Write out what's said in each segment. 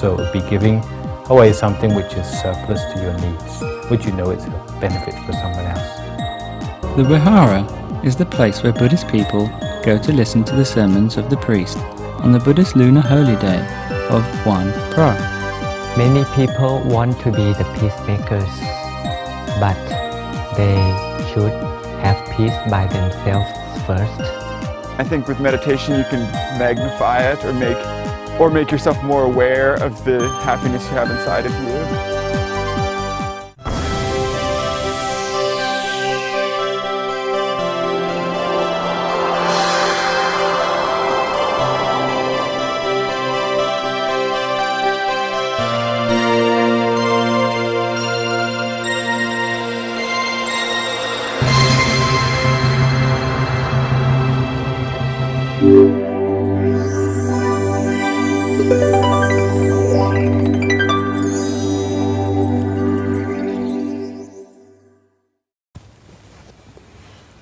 So it would be giving away something which is surplus to your needs, which you know is a benefit for someone else. The Vihara is the place where Buddhist people go to listen to the sermons of the priest on the Buddhist lunar holy day of 1 Pra. Many people want to be the peacemakers, but they should have peace by themselves first. I think with meditation you can magnify it or make yourself more aware of the happiness you have inside of you.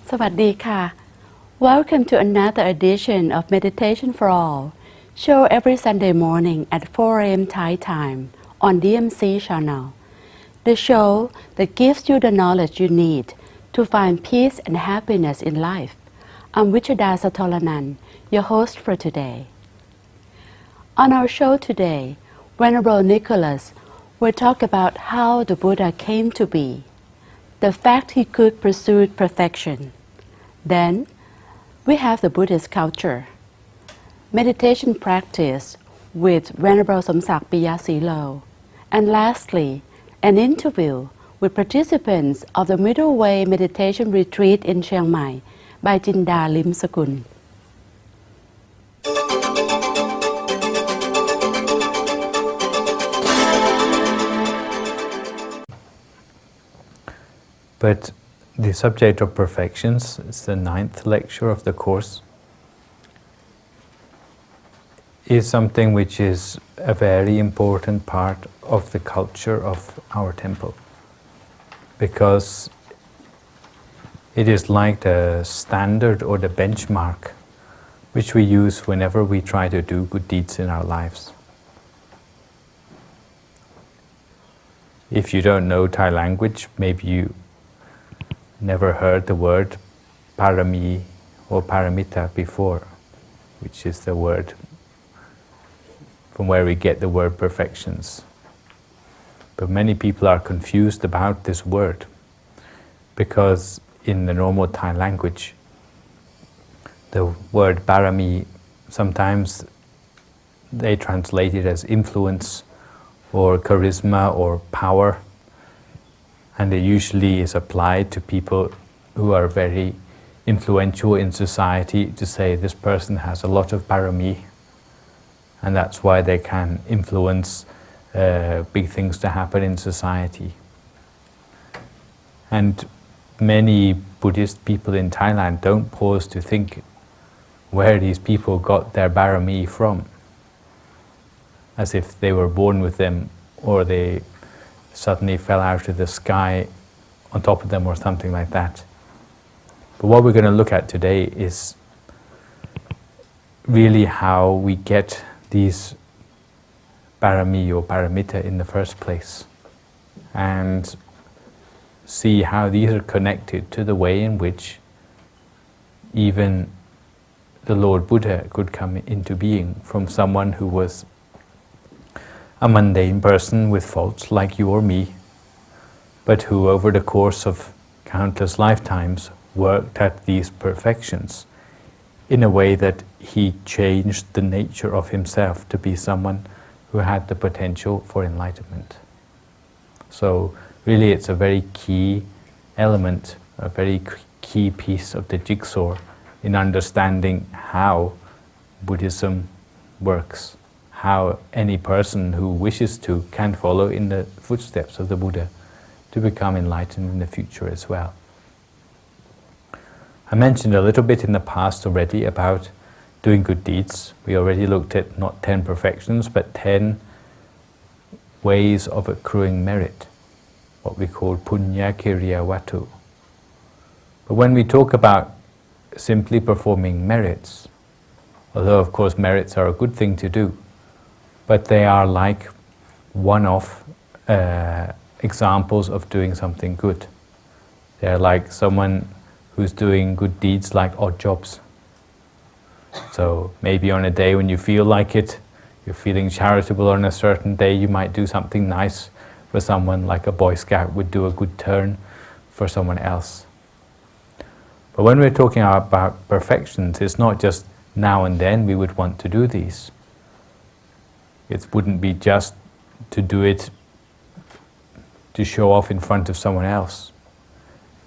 Sawadee. Welcome to another edition of Meditation for All, show every Sunday morning at 4 a.m. Thai time on DMC channel. The show that gives you the knowledge you need to find peace and happiness in life. I'm Wichada Satolanan, your host for today. On our show today, Venerable Nicholas will talk about how the Buddha came to be, the fact he could pursue perfection. Then, we have the Buddhist culture, meditation practice with Venerable Somsak Piyasilo, and lastly, an interview with participants of the Middle Way Meditation Retreat in Chiang Mai by Jinda Limsakun. But the subject of perfections is the 9th lecture of the course, is something which is a very important part of the culture of our temple, because it is like the standard or the benchmark which we use whenever we try to do good deeds in our lives. If you don't know Thai language, maybe you never heard the word parami or paramita before, which is the word from where we get the word perfections. But many people are confused about this word, because in the normal Thai language, the word parami, sometimes they translate it as influence or charisma or power, and it usually is applied to people who are very influential in society, to say this person has a lot of parami, and that's why they can influence big things to happen in society. And many Buddhist people in Thailand don't pause to think where these people got their parami from, as if they were born with them or they suddenly fell out of the sky on top of them or something like that. But what we're going to look at today is really how we get these parami or paramita in the first place, and see how these are connected to the way in which even the Lord Buddha could come into being from someone who was a mundane person with faults like you or me, but who over the course of countless lifetimes worked at these perfections in a way that he changed the nature of himself to be someone who had the potential for enlightenment. So really it's a very key element, a very key piece of the jigsaw in understanding how Buddhism works, how any person who wishes to can follow in the footsteps of the Buddha to become enlightened in the future as well. I mentioned a little bit in the past already about doing good deeds. We already looked at not 10 perfections, but 10 ways of accruing merit, what we call punya kiriya watu. But when we talk about simply performing merits, although of course merits are a good thing to do, but they are like one-off examples of doing something good. They're like someone who's doing good deeds like odd jobs. So maybe on a day when you feel like it, you're feeling charitable, on a certain day you might do something nice for someone, like a Boy Scout would do a good turn for someone else. But when we're talking about perfections, it's not just now and then we would want to do these. It wouldn't be just to do it to show off in front of someone else,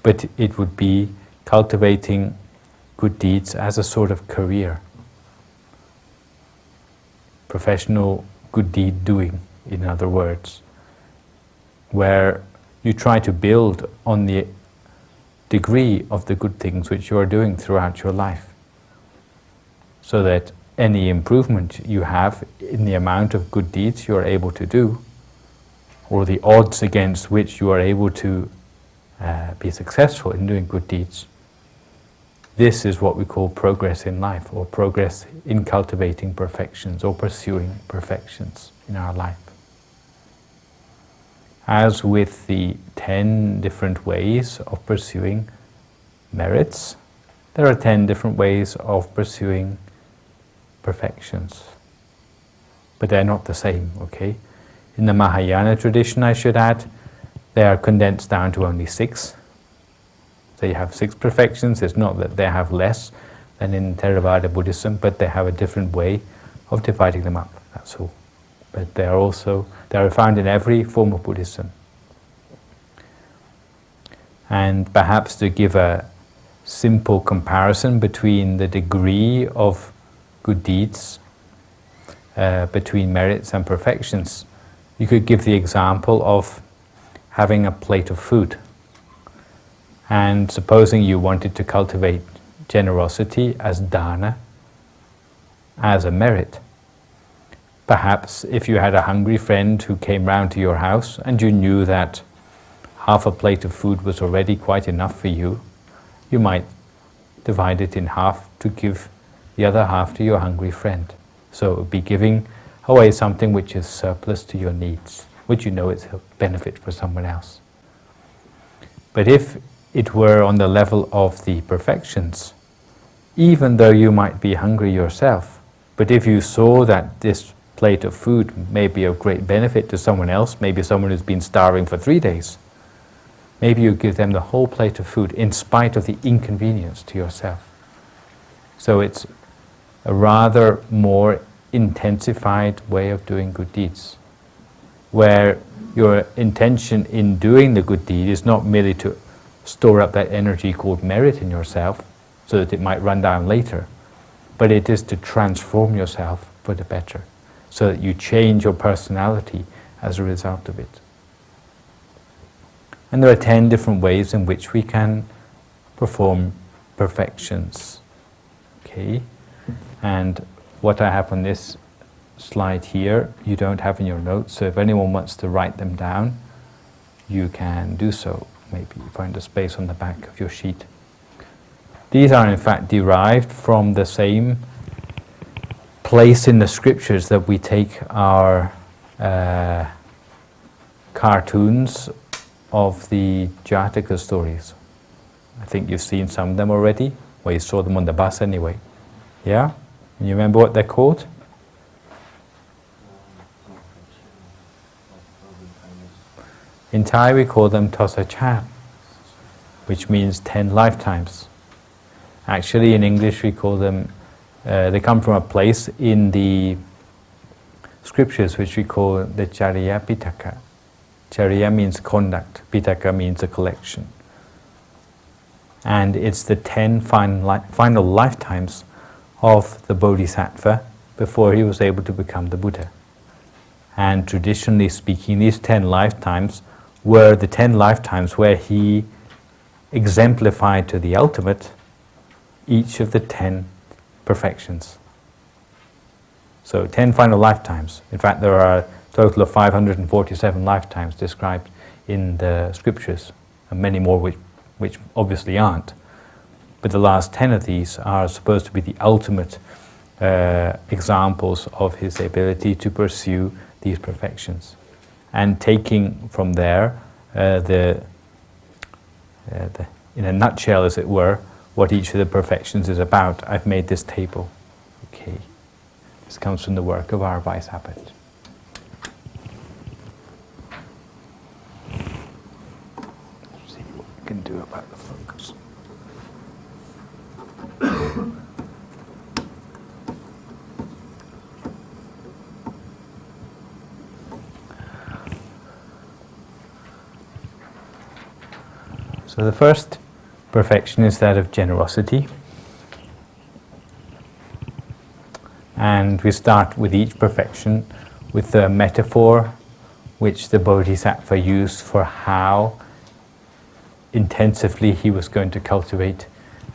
but it would be cultivating good deeds as a sort of career. Professional good deed doing, in other words, where you try to build on the degree of the good things which you are doing throughout your life, so that any improvement you have in the amount of good deeds you are able to do, or the odds against which you are able to be successful in doing good deeds, this is what we call progress in life, or progress in cultivating perfections, or pursuing perfections in our life. As with the 10 different ways of pursuing merits, there are 10 different ways of pursuing perfections. But they're not the same, okay? In the Mahayana tradition, I should add, they are condensed down to only 6. They have 6 perfections. It's not that they have less than in Theravada Buddhism, but they have a different way of dividing them up, that's all. But they are found in every form of Buddhism. And perhaps to give a simple comparison between the degree of good deeds, between merits and perfections, you could give the example of having a plate of food. And supposing you wanted to cultivate generosity as dana, as a merit. Perhaps if you had a hungry friend who came round to your house and you knew that half a plate of food was already quite enough for you, you might divide it in half to give the other half to your hungry friend. So it would be giving away something which is surplus to your needs, which you know is a benefit for someone else. But if it were on the level of the perfections, even though you might be hungry yourself, but if you saw that this plate of food may be of great benefit to someone else, maybe someone who's been starving for 3 days, maybe you give them the whole plate of food in spite of the inconvenience to yourself. So it's a rather more intensified way of doing good deeds, where your intention in doing the good deed is not merely to store up that energy called merit in yourself so that it might run down later, but it is to transform yourself for the better, so that you change your personality as a result of it. And there are 10 different ways in which we can perform perfections. Okay? And what I have on this slide here, you don't have in your notes, so if anyone wants to write them down, you can do so. Maybe find a space on the back of your sheet. These are in fact derived from the same place in the scriptures that we take our cartoons of the Jataka stories. I think you've seen some of them already. Well, you saw them on the bus anyway. Yeah? And you remember what they're called? In Thai we call them Tosachat, which means 10 lifetimes. Actually in English we call them, they come from a place in the scriptures which we call the Charya Pitaka. Charya means conduct, Pitaka means a collection. And it's the 10 final lifetimes of the Bodhisattva before he was able to become the Buddha. And traditionally speaking, these 10 lifetimes were the 10 lifetimes where he exemplified to the ultimate each of the 10 perfections. So 10 final lifetimes. In fact, there are a total of 547 lifetimes described in the scriptures, and many more which obviously aren't. But the last 10 of these are supposed to be the ultimate examples of his ability to pursue these perfections. And taking from there, in a nutshell, as it were, what each of the perfections is about, I've made this table. Okay, this comes from the work of our Vice Abbot. Let's see what we can do about the focus. So the first perfection is that of generosity. And we start with each perfection with the metaphor which the Bodhisattva used for how intensively he was going to cultivate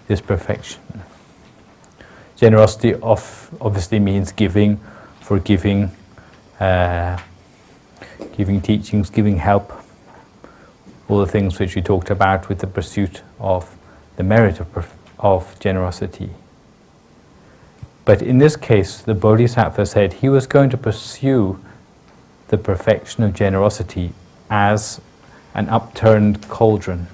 this perfection. Generosity obviously means giving, forgiving, giving teachings, giving help, all the things which we talked about with the pursuit of the merit of generosity. But in this case, the Bodhisattva said he was going to pursue the perfection of generosity as an upturned cauldron.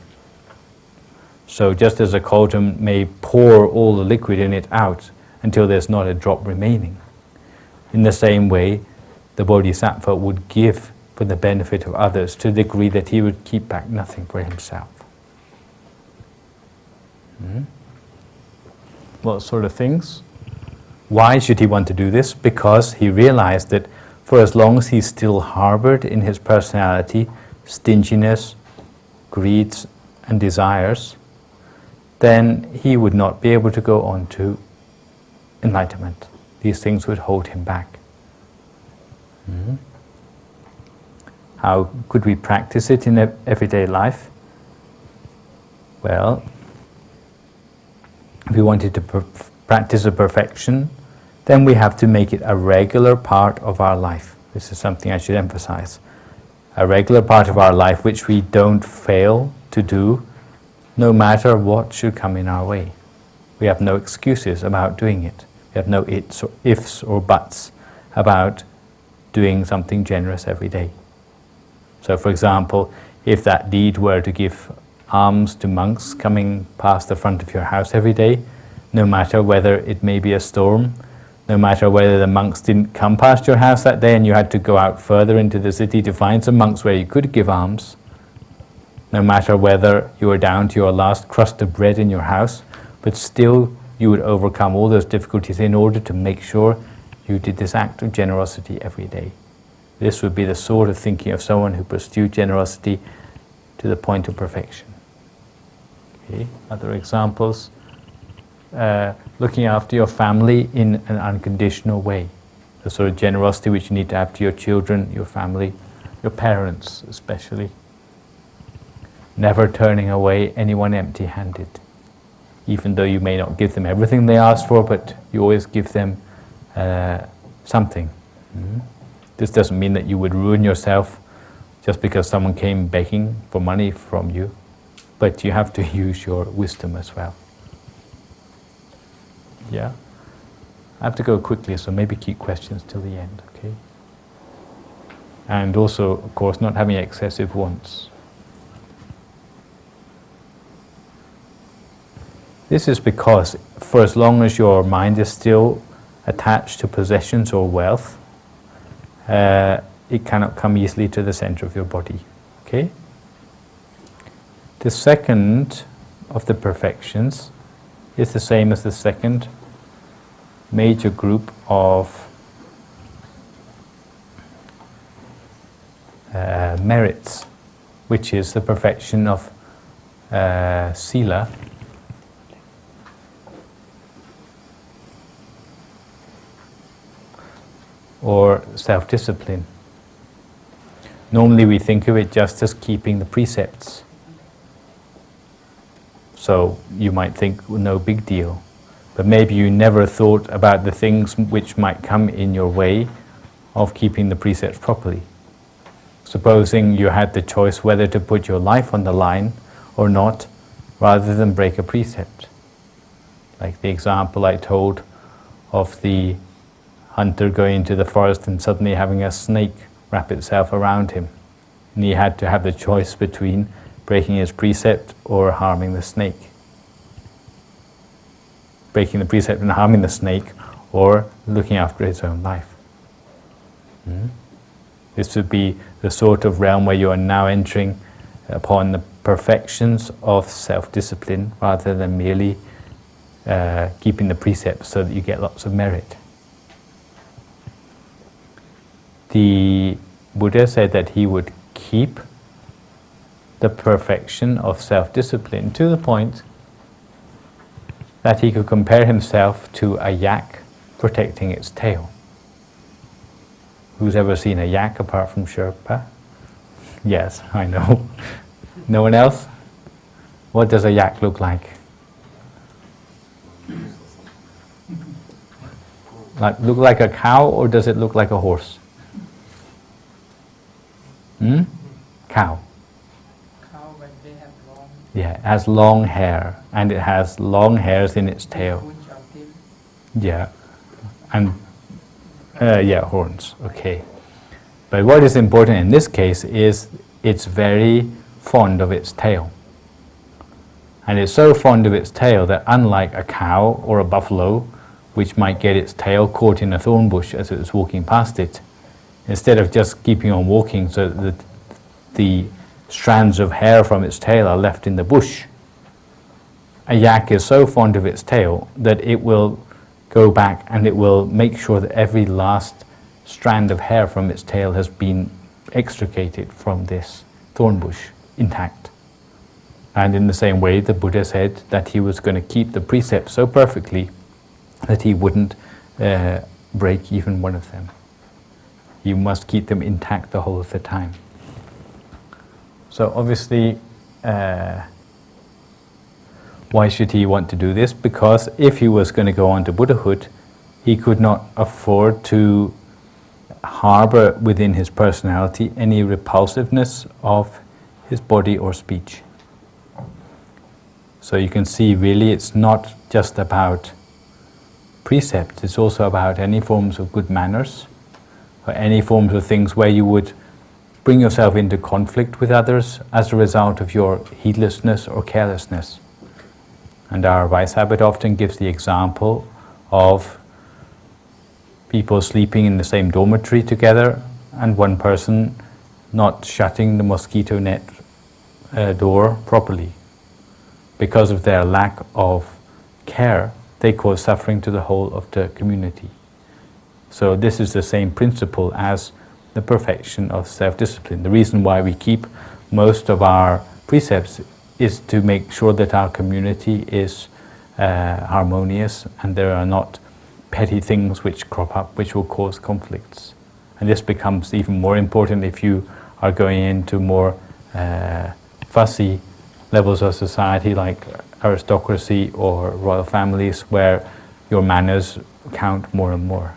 So just as a cauldron may pour all the liquid in it out until there's not a drop remaining, in the same way, the Bodhisattva would give for the benefit of others to the degree that he would keep back nothing for himself. What sort of things? Why should he want to do this? Because he realized that for as long as he still harbored in his personality stinginess, greeds, and desires, then he would not be able to go on to enlightenment. These things would hold him back. How could we practice it in everyday life? Well, if we wanted to practice a perfection, then we have to make it a regular part of our life. This is something I should emphasize. A regular part of our life which we don't fail to do, no matter what should come in our way. We have no excuses about doing it. We have no ifs or buts about doing something generous every day. So for example, if that deed were to give alms to monks coming past the front of your house every day, no matter whether it may be a storm, no matter whether the monks didn't come past your house that day and you had to go out further into the city to find some monks where you could give alms, no matter whether you were down to your last crust of bread in your house, but still you would overcome all those difficulties in order to make sure you did this act of generosity every day. This would be the sort of thinking of someone who pursued generosity to the point of perfection. Okay. Other examples, looking after your family in an unconditional way. The sort of generosity which you need to have to your children, your family, your parents especially. Never turning away anyone empty-handed. Even though you may not give them everything they ask for, but you always give them something. This doesn't mean that you would ruin yourself just because someone came begging for money from you, but you have to use your wisdom as well. Yeah? I have to go quickly, so maybe keep questions till the end, okay? And also, of course, not having excessive wants. This is because for as long as your mind is still attached to possessions or wealth, it cannot come easily to the center of your body. Okay? The second of the perfections is the same as the second major group of merits, which is the perfection of sila, or self-discipline. Normally we think of it just as keeping the precepts. So you might think, well, no big deal. But maybe you never thought about the things which might come in your way of keeping the precepts properly. Supposing you had the choice whether to put your life on the line or not, rather than break a precept. Like the example I told of the hunter going into the forest and suddenly having a snake wrap itself around him. And he had to have the choice between breaking his precept or harming the snake. Breaking the precept and harming the snake, or looking after his own life. This would be the sort of realm where you are now entering upon the perfections of self-discipline, rather than merely keeping the precepts so that you get lots of merit. The Buddha said that he would keep the perfection of self-discipline to the point that he could compare himself to a yak protecting its tail. Who's ever seen a yak apart from Sherpa? Yes, I know. No one else? What does a yak look like? Look like a cow, or does it look like a horse? Cow. Cow, but they have long. Yeah, it has long hair, and it has long hairs in its tail. Yeah, and horns. Okay, but what is important in this case is it's very fond of its tail, and it's so fond of its tail that, unlike a cow or a buffalo, which might get its tail caught in a thorn bush as it was walking past it, instead of just keeping on walking so that the strands of hair from its tail are left in the bush, a yak is so fond of its tail that it will go back and it will make sure that every last strand of hair from its tail has been extricated from this thorn bush intact. And in the same way, the Buddha said that he was going to keep the precepts so perfectly that he wouldn't break even one of them. You must keep them intact the whole of the time. So obviously, why should he want to do this? Because if he was going to go on to Buddhahood, he could not afford to harbor within his personality any repulsiveness of his body or speech. So you can see, really, it's not just about precepts, it's also about any forms of good manners, or any forms of things where you would bring yourself into conflict with others as a result of your heedlessness or carelessness. And our Vice Habit often gives the example of people sleeping in the same dormitory together, and one person not shutting the mosquito net door properly. Because of their lack of care, they cause suffering to the whole of the community. So this is the same principle as the perfection of self-discipline. The reason why we keep most of our precepts is to make sure that our community is harmonious, and there are not petty things which crop up which will cause conflicts. And this becomes even more important if you are going into more fussy levels of society, like aristocracy or royal families, where your manners count more and more.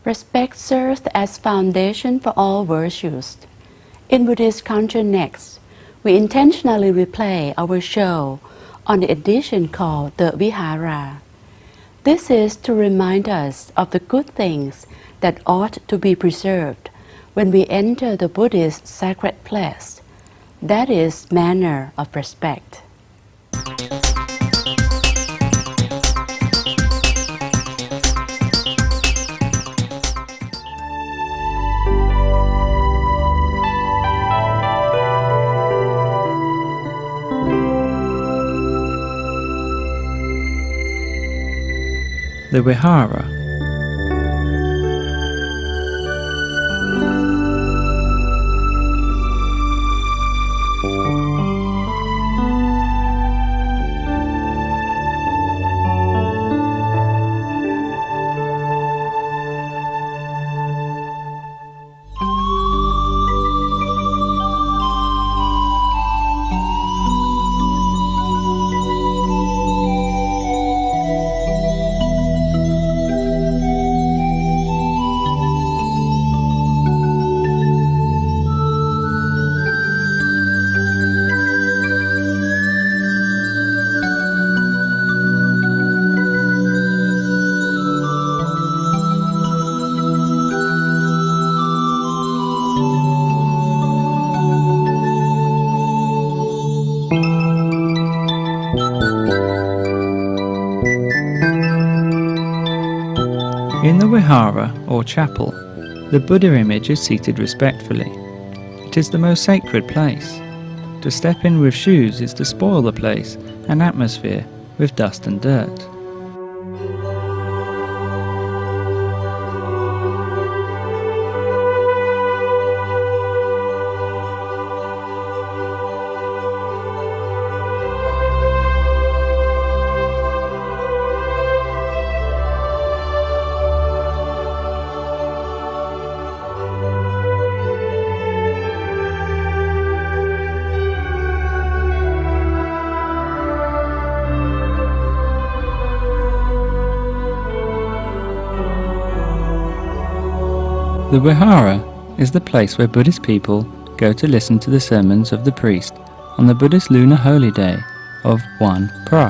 Respect serves as foundation for all virtues. In Buddhist culture next, we intentionally replay our show on the edition called The Vihara. This is to remind us of the good things that ought to be preserved when we enter the Buddhist sacred place. That is manner of respect. The Vihara. the Vihara, or chapel, the Buddha image is seated respectfully. It is the most sacred place. To step in with shoes is to spoil the place and atmosphere with dust and dirt. The Vihara is the place where Buddhist people go to listen to the sermons of the priest on the Buddhist lunar holy day of 1 Pra.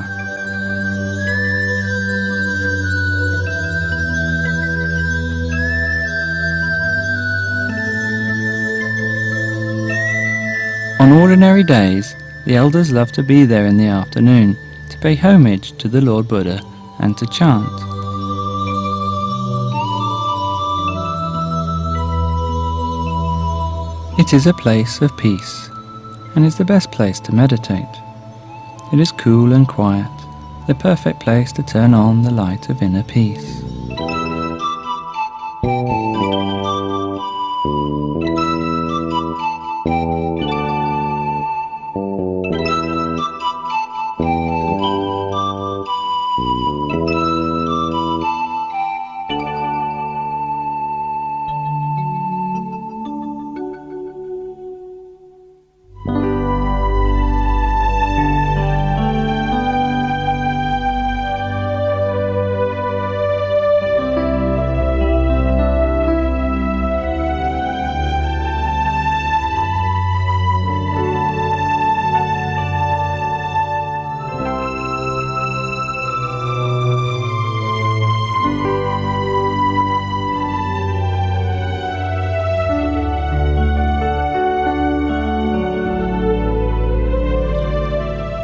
On ordinary days, the elders love to be there in the afternoon to pay homage to the Lord Buddha and to chant. It is a place of peace and is the best place to meditate. It is cool and quiet, the perfect place to turn on the light of inner peace.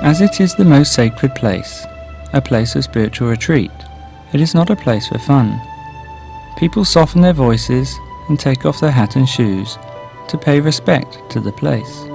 As it is the most sacred place, a place of spiritual retreat, it is not a place for fun. People soften their voices and take off their hat and shoes to pay respect to the place.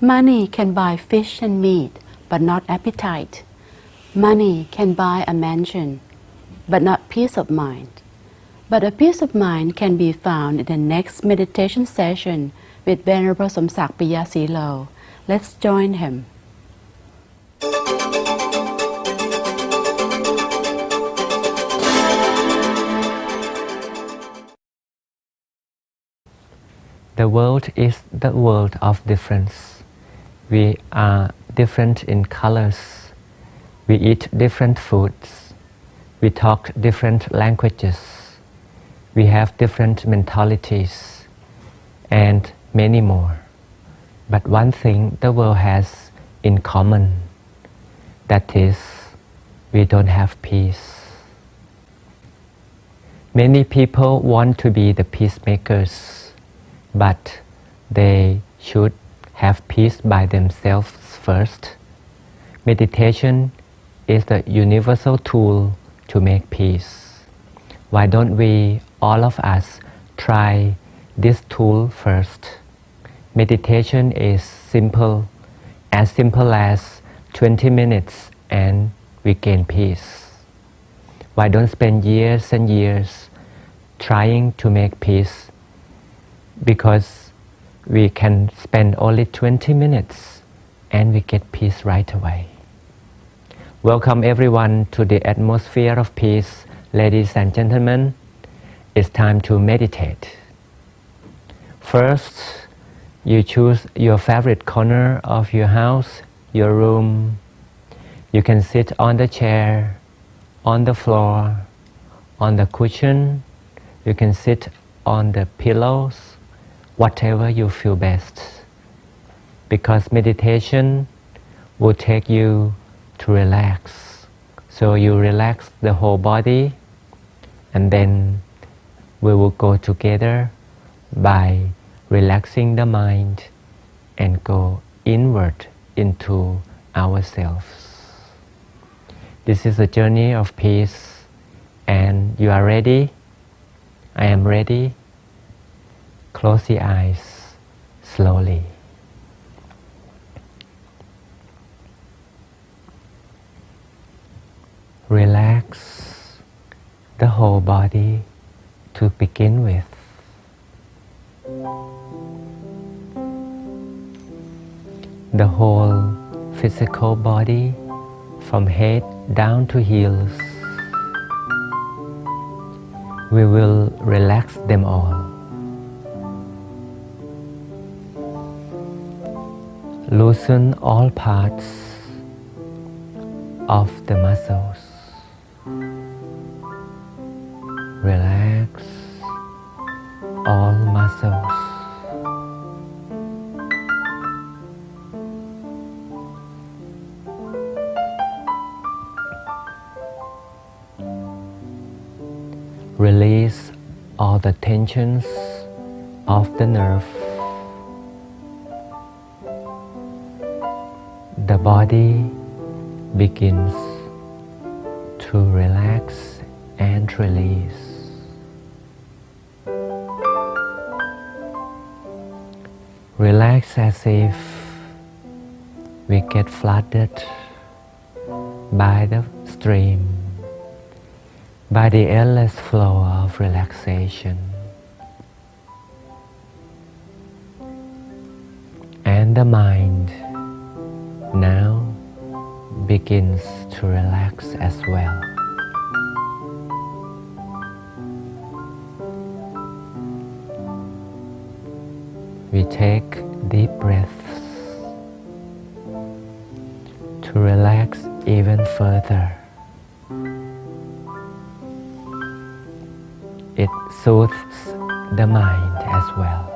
Money can buy fish and meat, but not appetite. Money can buy a mansion, but not peace of mind. But a peace of mind can be found in the next meditation session with Venerable Somsak Piyasilo. Let's join him. The world is the world of difference. We are different in colors. We eat different foods. We talk different languages. We have different mentalities and many more. But one thing the world has in common, that is, we don't have peace. Many people want to be the peacemakers, but they should have peace by themselves first. Meditation is the universal tool to make peace. Why don't we, all of us, try this tool first? Meditation is simple as 20 minutes and we gain peace. Why don't spend years and years trying to make peace? Because we can spend only 20 minutes and we get peace right away. Welcome everyone to the atmosphere of peace. Ladies and gentlemen, it's time to meditate. First, you choose your favorite corner of your house, your room. You can sit on the chair, on the floor, on the cushion. You can sit on the pillows, whatever you feel best. Because meditation will take you to relax. So you relax the whole body, and then we will go together by relaxing the mind and go inward into ourselves. This is a journey of peace, and you are ready. I am ready. Close the eyes slowly. Relax the whole body to begin with. The whole physical body from head down to heels. We will relax them all. Loosen all parts of the muscles. Relax all muscles. Release all the tensions of the nerve. The body begins to relax and release. Relax as if we get flooded by the stream, by the endless flow of relaxation. And the mind now begins to relax as well. We take deep breaths to relax even further. It soothes the mind as well.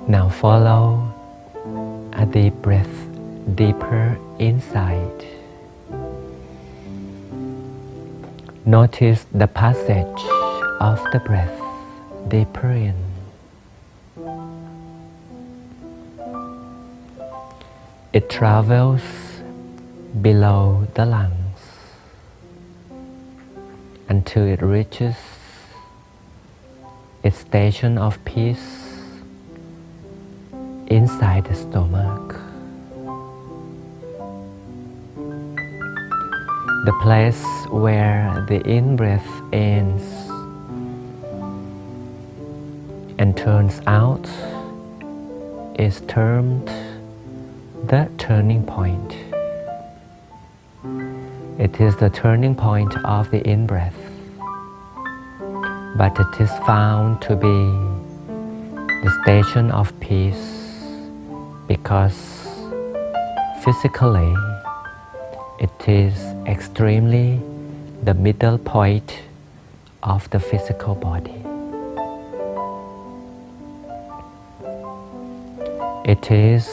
Now follow a deep breath deeper inside. Notice the passage of the breath deeper in. It travels below the lungs until it reaches its station of peace inside the stomach. The place where the in-breath ends and turns out is termed the turning point. It is the turning point of the in-breath, but it is found to be the station of peace because physically it is extremely the middle point of the physical body. It is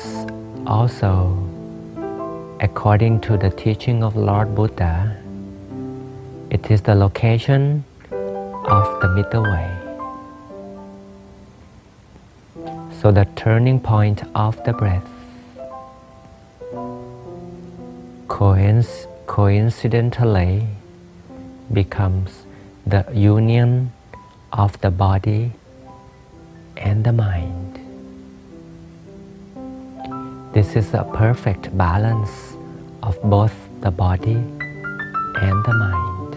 also, according to the teaching of Lord Buddha, it is the location of the middle way. So the turning point of the breath coincidentally becomes the union of the body and the mind. This is a perfect balance of both the body and the mind.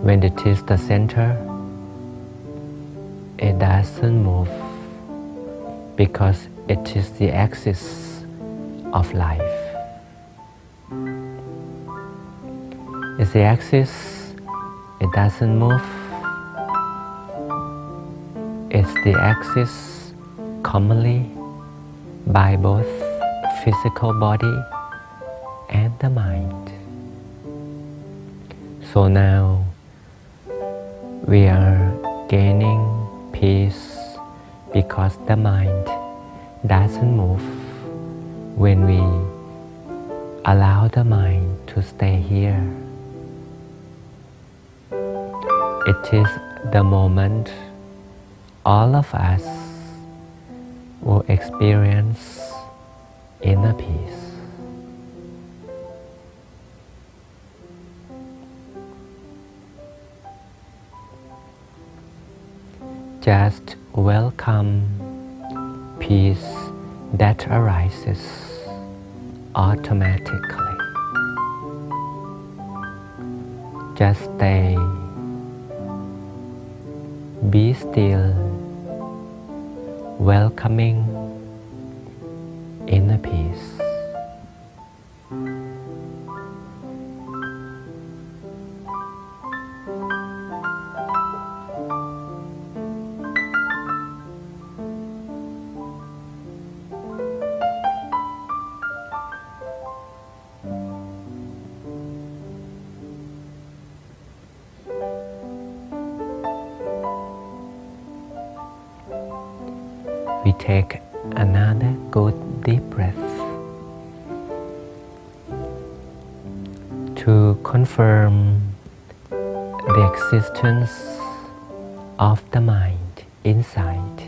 When it is the center, it doesn't move because it is the axis of life. It's the axis, it doesn't move. It's the axis commonly by both physical body and the mind. So now we are gaining peace because the mind doesn't move when we allow the mind to stay here. It is the moment all of us will experience inner peace. Just welcome peace that arises automatically. Just stay, be still, welcoming inner peace. We take another good deep breath to confirm the existence of the mind inside.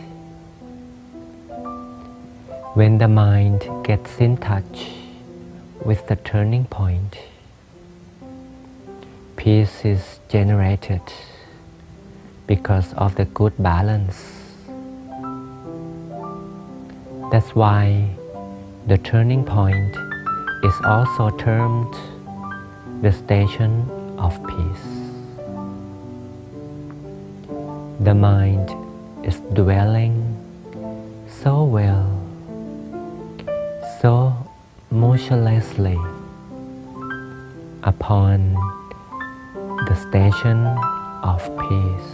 When the mind gets in touch with the turning point, peace is generated because of the good balance. That's why the turning point is also termed the station of peace. The mind is dwelling so well, so motionlessly upon the station of peace.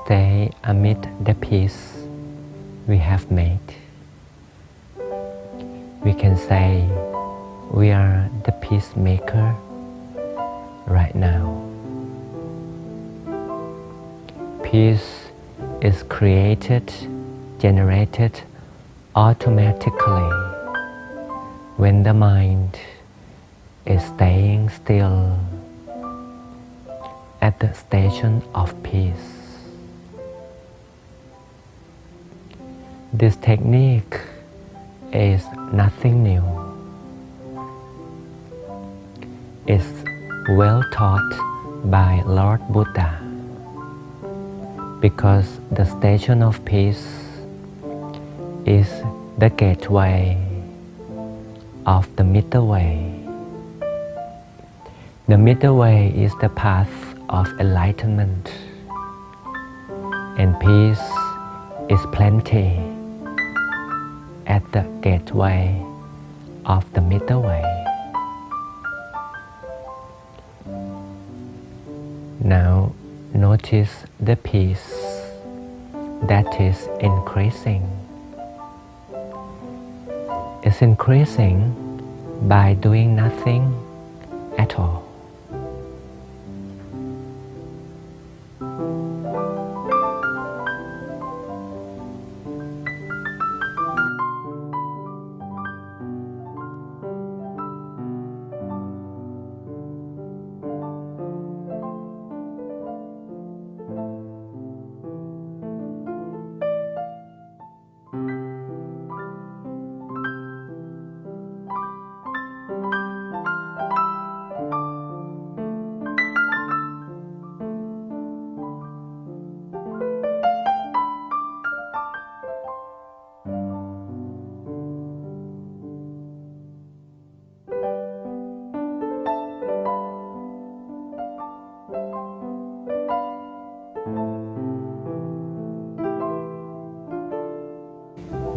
Stay amid the peace we have made. We can say we are the peacemaker right now. Peace is created, generated automatically when the mind is staying still at the station of peace. This technique is nothing new. It's well taught by Lord Buddha because the station of peace is the gateway of the middle way. The middle way is the path of enlightenment, and peace is plenty at the gateway of the middle way. Now notice the peace that is increasing. It's increasing by doing nothing at all.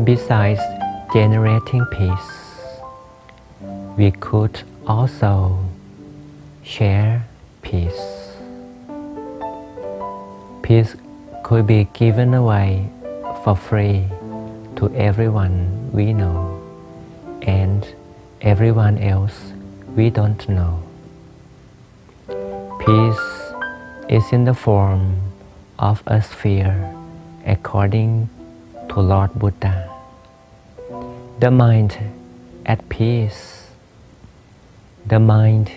Besides generating peace, we could also share peace. Peace could be given away for free to everyone we know and everyone else we don't know. Peace is in the form of a sphere according to Lord Buddha. The mind at peace. The mind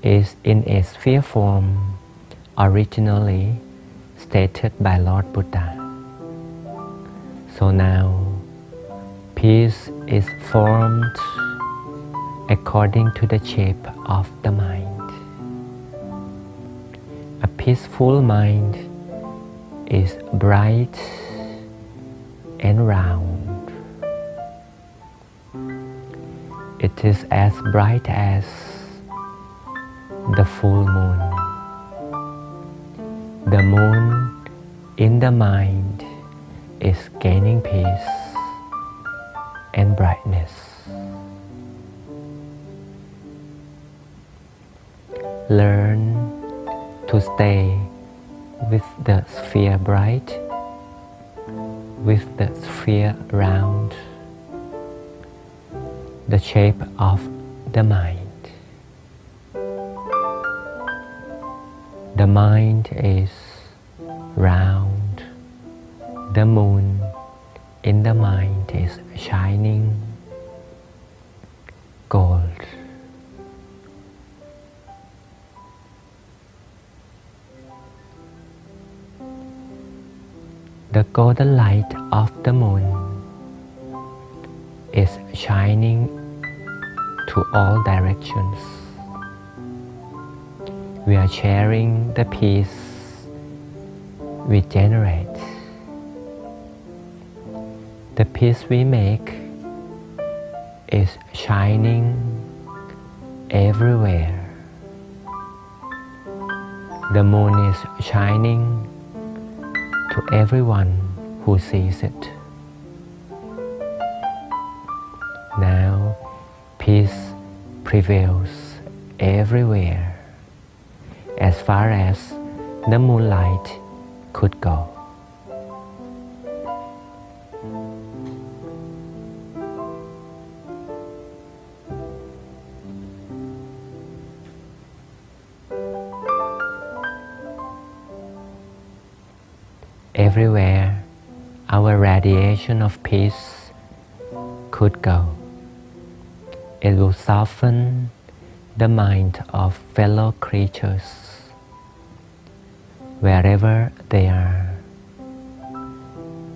is in a sphere form originally stated by Lord Buddha. So now peace is formed according to the shape of the mind. A peaceful mind is bright and round. It is as bright as the full moon. The moon in the mind is gaining peace and brightness. Learn to stay with the sphere bright, with the sphere round, the shape of the mind. The mind is round. The moon in the mind is shining gold. The golden light of the moon is shining to all directions. We are sharing the peace we generate. The peace we make is shining everywhere. The moon is shining to everyone who sees it. Now peace prevails everywhere as far as the moonlight could go. Everywhere our radiation of peace could go, it will soften the mind of fellow creatures. Wherever they are,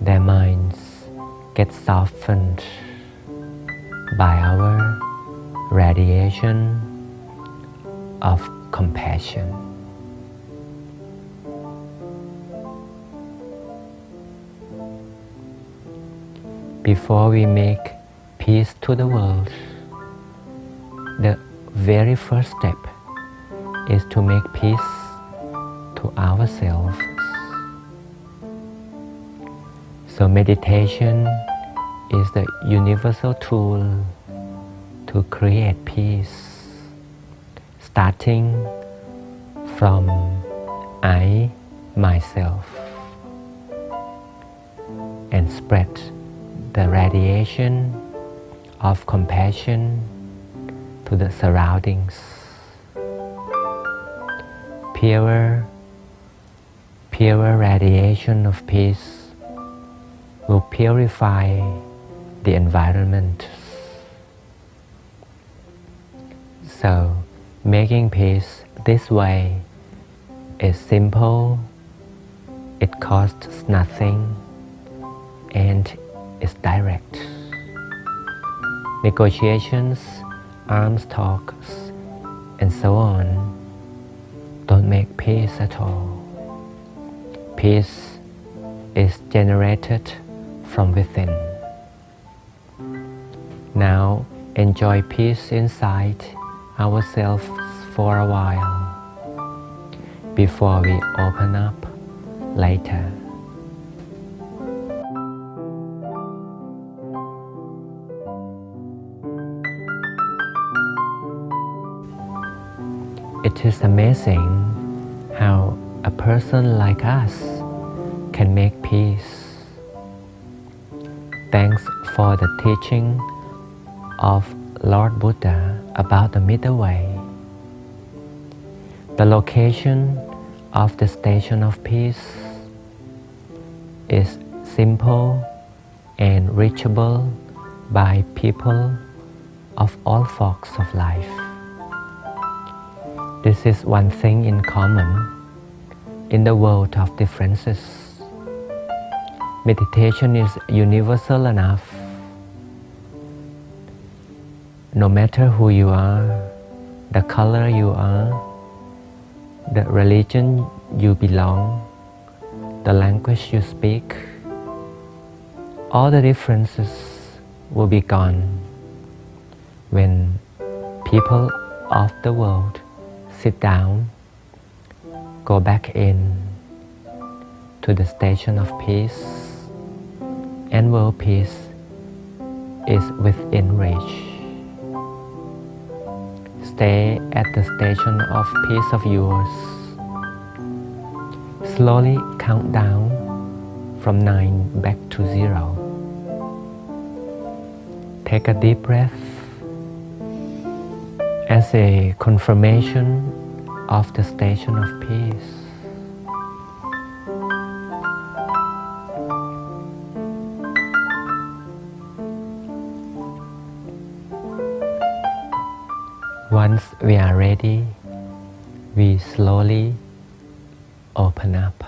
their minds get softened by our radiation of compassion. before we make peace to the world, the very first step is to make peace to ourselves. So meditation is the universal tool to create peace, starting from I, myself, and spread the radiation of compassion to the surroundings. Purer radiation of peace will purify the environment. So, making peace this way is simple, it costs nothing, and is direct. Negotiations, arms talks, and so on don't make peace at all. Peace is generated from within. Now enjoy peace inside ourselves for a while before we open up later. It is amazing how a person like us can make peace. Thanks for the teaching of Lord Buddha about the middle way. The location of the station of peace is simple and reachable by people of all walks of life. This is one thing in common in the world of differences. Meditation is universal enough. No matter who you are, the color you are, the religion you belong, the language you speak, all the differences will be gone when people of the world sit down, go back in to the station of peace, and world peace is within reach. Stay at the station of peace of yours. Slowly count down from 9 back to 0. Take a deep breath as a confirmation of the station of peace. Once we are ready, we slowly open up.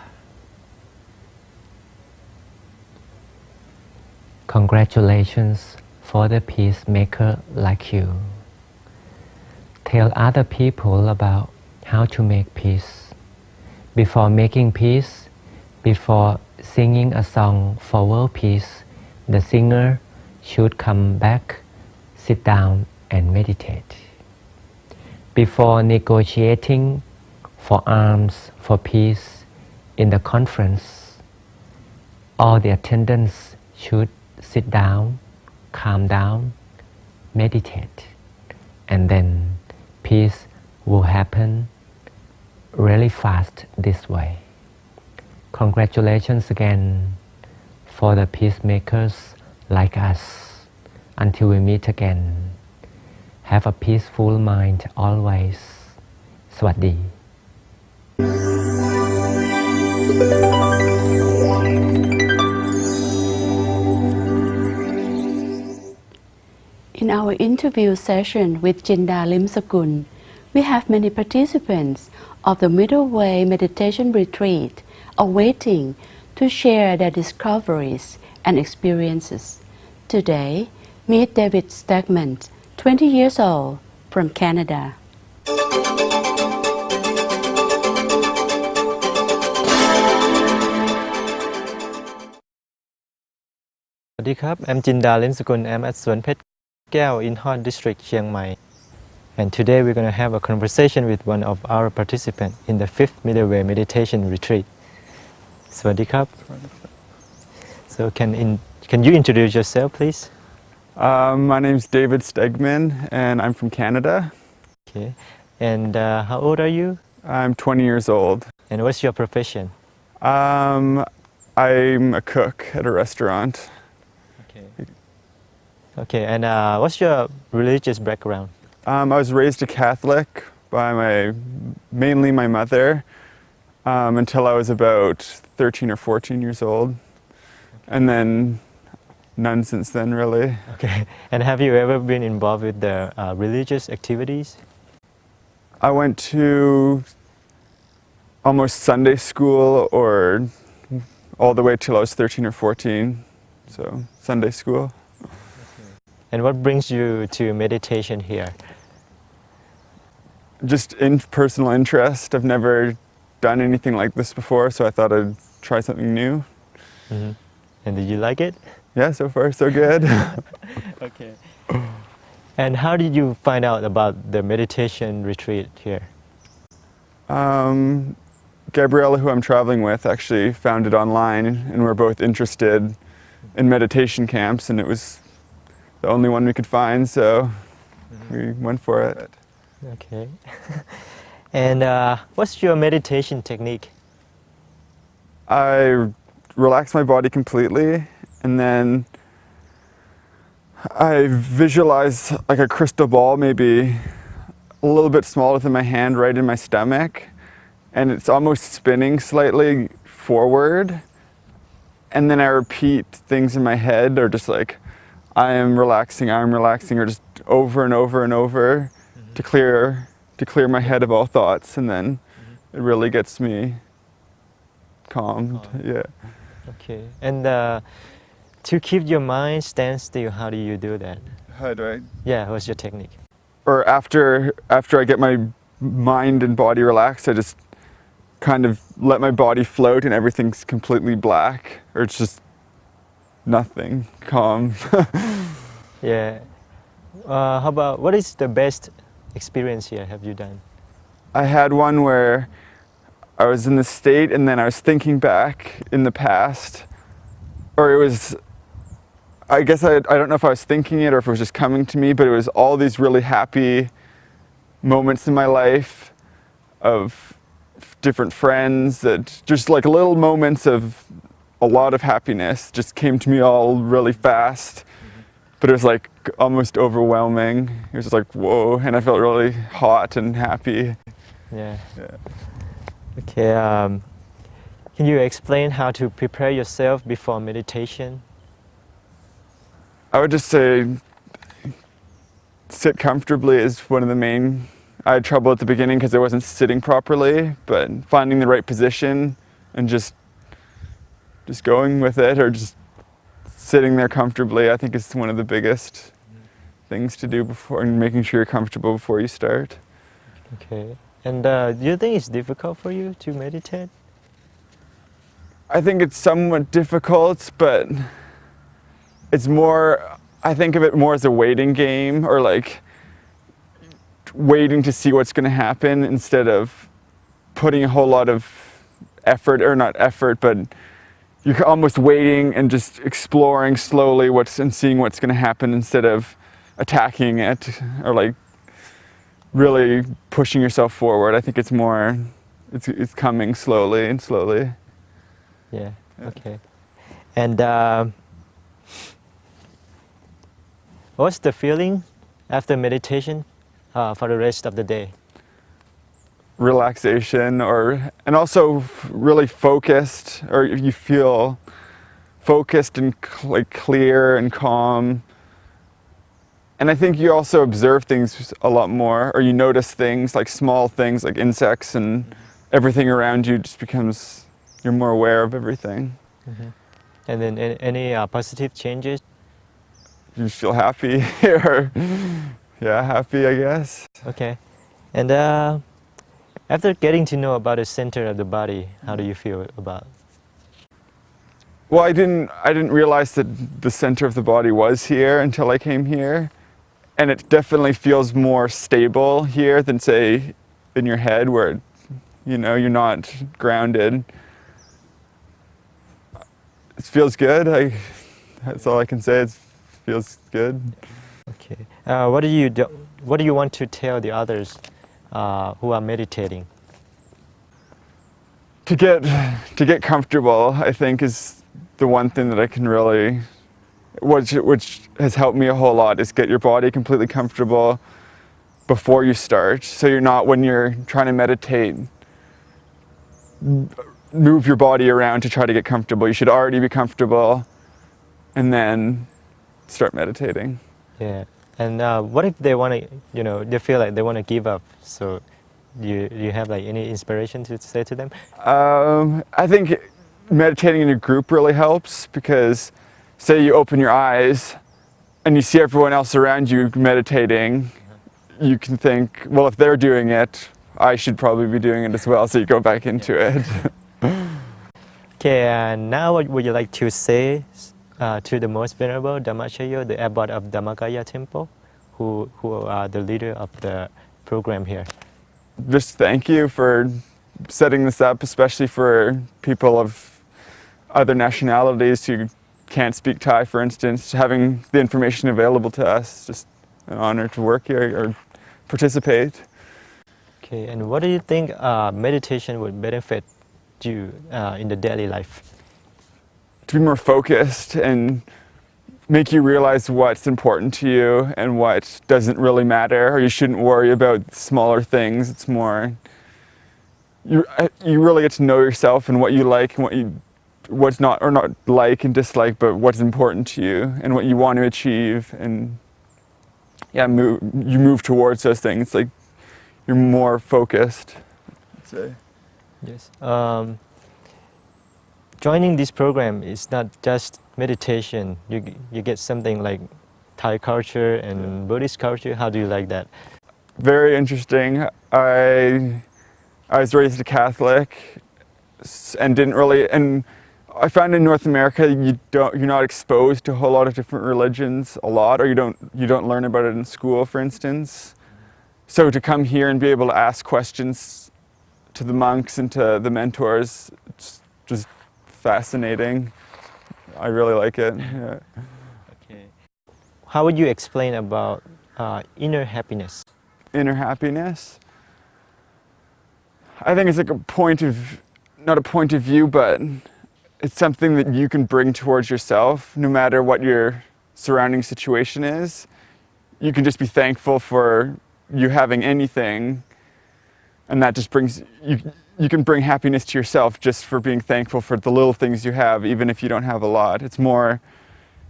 Congratulations for the peacemaker like you. Tell other people about how to make peace. Before making peace, before singing a song for world peace, the singer should come back, sit down and meditate. Before negotiating for arms for peace in the conference, all the attendants should sit down, calm down, meditate, and then peace will happen really fast this way. Congratulations again for the peacemakers like us. Until we meet again, have a peaceful mind always. สวัสดี In our interview session with Jinda Limsakul, we have many participants of the Middle Way Meditation Retreat awaiting to share their discoveries and experiences. Today, meet David Stegman, 20 years old, from Canada. สวัสดีครับ I'm Jinda Limsakul. I'm at Suan Phet Kyaw in Hon District, Chiang Mai. And today we're going to have a conversation with one of our participants in the 5th Middle Way Meditation Retreat. สวัสดีครับ So can you introduce yourself, please? My name's David Stegman, and I'm from Canada. Okay. And how old are you? I'm 20 years old. And what's your profession? I'm a cook at a restaurant. Okay. Okay. And what's your religious background? I was raised a Catholic by mainly my mother until I was about 13 or 14 years old. And then none since then, really. Okay. And have you ever been involved with the religious activities? I went to almost Sunday school or all the way till I was 13 or 14. So Sunday school. And what brings you to meditation here? Just in personal interest. I've never done anything like this before, so I thought I'd try something new. Mm-hmm. And did you like it? Yeah, so far so good. Okay. And how did you find out about the meditation retreat here? Gabriella, who I'm traveling with, actually found it online, and we're both interested in meditation camps, and it was the only one we could find, so we went for it. Okay. And what's your meditation technique? I relax my body completely, and then I visualize like a crystal ball, maybe a little bit smaller than my hand, right in my stomach, and it's almost spinning slightly forward, and then I repeat things in my head, or just like I'm relaxing, or just over and over and over to clear my head of all thoughts, and then it really gets me calmed. Yeah. Okay. And to keep your mind stand still, how do you do that? How do I? Yeah, what's your technique? Or after I get my mind and body relaxed, I just kind of let my body float and everything's completely black, or it's just nothing, calm. Yeah. How about, what is the best experience here have you done? I had one where I was in the state, and then I was thinking back in the past, or it was, I guess I don't know if I was thinking it or if it was just coming to me, but it was all these really happy moments in my life of different friends, that just like little moments of a lot of happiness just came to me all really fast, but it was like almost overwhelming. It was just like, whoa, and I felt really hot and happy. Yeah. Okay. Can you explain how to prepare yourself before meditation? I would just say sit comfortably is one of the main. I had trouble at the beginning because I wasn't sitting properly, but finding the right position and just going with it, or just sitting there comfortably, I think is one of the biggest things to do before, and making sure you're comfortable before you start. Okay. And do you think it's difficult for you to meditate? I think it's somewhat difficult, but it's more, I think of it more as a waiting game, or like waiting to see what's going to happen instead of putting a whole lot of effort, or not effort, but you're almost waiting and just exploring slowly and seeing what's going to happen instead of attacking it, or like really pushing yourself forward. I think it's more, it's coming slowly and slowly. Yeah. Okay. And what's the feeling after meditation for the rest of the day? Relaxation, and also really focused, or you feel focused and like clear and calm. And I think you also observe things a lot more, or you notice things like small things like insects, and everything around you just becomes, you're more aware of everything. And then any positive changes? You feel happy, or yeah, happy, I guess. Okay. And after getting to know about the center of the body, how do you feel about? Well, I didn't realize that the center of the body was here until I came here. And it definitely feels more stable here than, say, in your head where, you know, you're not grounded. It feels good. That's all I can say. It feels good. Okay. What do you want to tell the others who are meditating? To get comfortable, I think, is the one thing that I can really, which has helped me a whole lot, is get your body completely comfortable before you start. So you're not, when you're trying to meditate, move your body around to try to get comfortable. You should already be comfortable and then start meditating. Yeah. And what if they want to, you know, they feel like they want to give up? So do you have like any inspiration to say to them? I think meditating in a group really helps, because say you open your eyes and you see everyone else around you meditating, you can think, well, if they're doing it, I should probably be doing it as well. So you go back into it. Okay, and now what would you like to say to the Most Venerable Dhammachayo, the abbot of Dhammagaya Temple, who are the leader of the program here? Just thank you for setting this up, especially for people of other nationalities who can't speak Thai, for instance. Having the information available to us, just an honor to work here or participate. Okay, and what do you think meditation would benefit you in the daily life? To be more focused and make you realize what's important to you and what doesn't really matter, or you shouldn't worry about smaller things. It's more, you really get to know yourself and what you like and what's not, or not like and dislike, but what's important to you and what you want to achieve, and yeah, you move towards those things. Like you're more focused, I'd say. Yes. Joining this program is not just meditation. You get something like Thai culture and Buddhist culture. How do you like that? Very interesting. I was raised a Catholic and didn't really, and I found in North America you're not exposed to a whole lot of different religions a lot, or you don't learn about it in school, for instance. So to come here and be able to ask questions to the monks and to the mentors, it's just fascinating. I really like it. Yeah. Okay. How would you explain about inner happiness? Inner happiness? I think it's like not a point of view, but it's something that you can bring towards yourself, no matter what your surrounding situation is. You can just be thankful for you having anything, and that just brings you can bring happiness to yourself just for being thankful for the little things you have, even if you don't have a lot. It's more,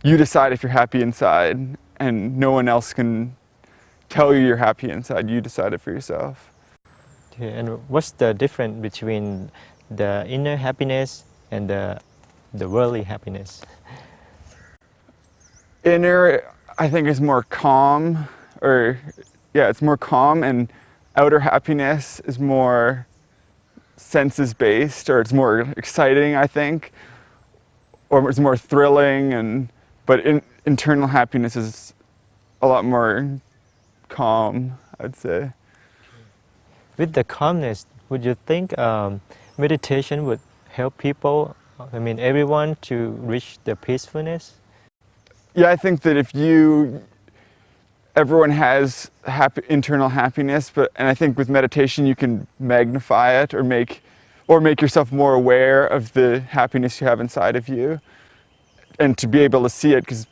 you decide if you're happy inside, and no one else can tell you you're happy inside. You decide it for yourself. Okay, and what's the difference between the inner happiness and the worldly happiness? Inner, I think, is more calm, it's more calm, and outer happiness is more senses based, or it's more exciting, I think, or it's more thrilling, but internal happiness is a lot more calm, I'd say. With the calmness, would you think meditation would help people, everyone to reach the peacefulness? Yeah, I think that everyone has internal happiness, and I think with meditation you can magnify it or make yourself more aware of the happiness you have inside of you, and to be able to see it, because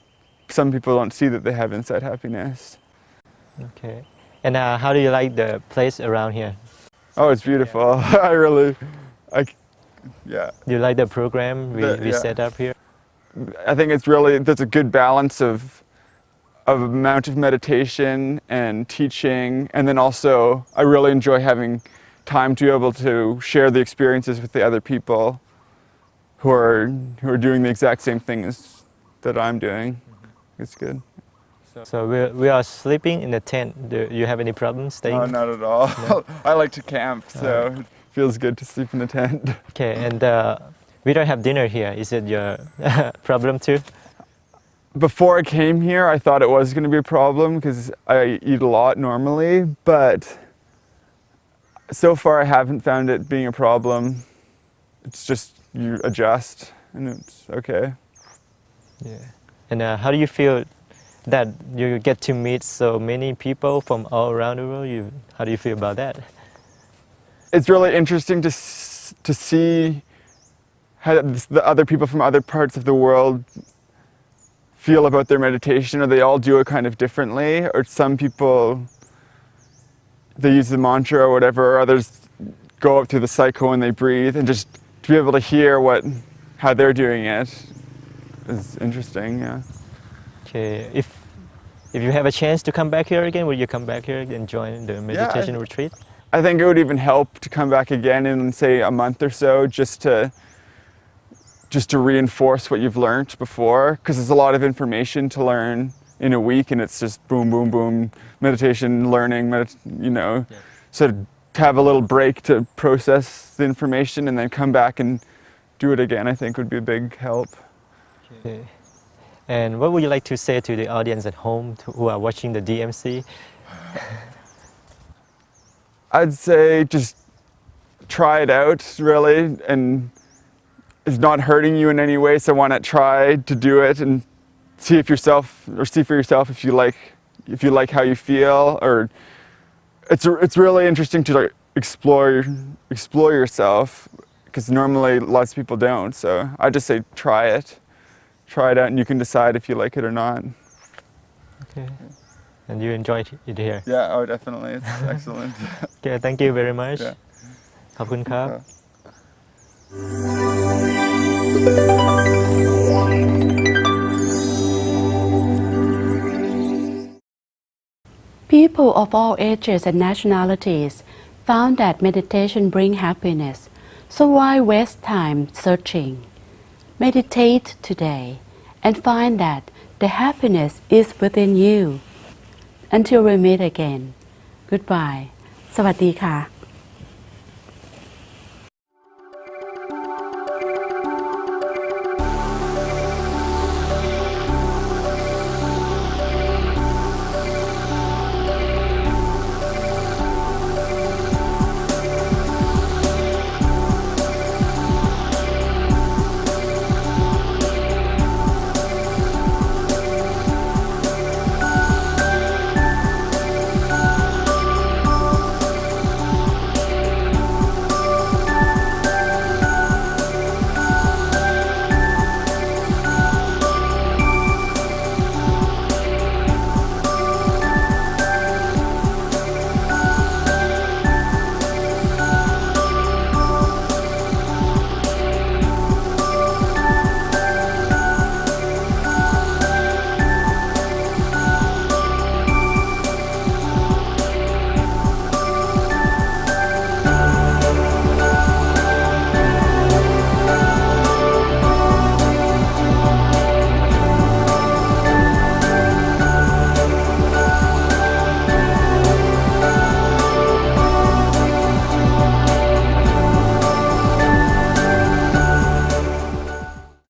some people don't see that they have inside happiness. Okay. And how do you like the place around here? Oh, it's beautiful. Yeah. Do you like the program we set up here? I think there's a good balance of amount of meditation and teaching, and then also I really enjoy having time to be able to share the experiences with the other people who are doing the exact same thing that I'm doing. It's good. So we are sleeping in the tent. Do you have any problems staying? No, not at all. No? I like to camp, so it feels good to sleep in the tent. Okay, and we don't have dinner here. Is it your problem too? Before I came here, I thought it was going to be a problem because I eat a lot normally, but so far I haven't found it being a problem. It's just you adjust and it's okay. Yeah. And how do you feel that you get to meet so many people from all around the world? How do you feel about that? It's really interesting to see how the other people from other parts of the world feel about their meditation, or they all do it kind of differently, or some people, they use the mantra or whatever, or others go up through the cycle when they breathe, and just to be able to hear how they're doing it is interesting, yeah. Okay, if you have a chance to come back here again, will you come back here and join the meditation retreat? I think it would even help to come back again in, say, a month or so, just to reinforce what you've learned before, because there's a lot of information to learn in a week, and it's just boom, boom, boom, meditation, learning, So to have a little break to process the information and then come back and do it again, I think would be a big help. Okay. And what would you like to say to the audience at home who are watching the DMC? I'd say just try it out, really, and it's not hurting you in any way, so why not try to do it and see for yourself if you like how you feel, or it's really interesting to explore yourself, because normally lots of people don't. So I just say try it out, and you can decide if you like it or not. Okay. And you enjoyed it here? Yeah, oh definitely, it's excellent. Okay, thank you very much. Yeah. ขอบคุณครับ People of all ages and nationalities found that meditation brings happiness. So why waste time searching? Meditate today and find that the happiness is within you. Until we meet again. Goodbye. สวัสดีค่ะ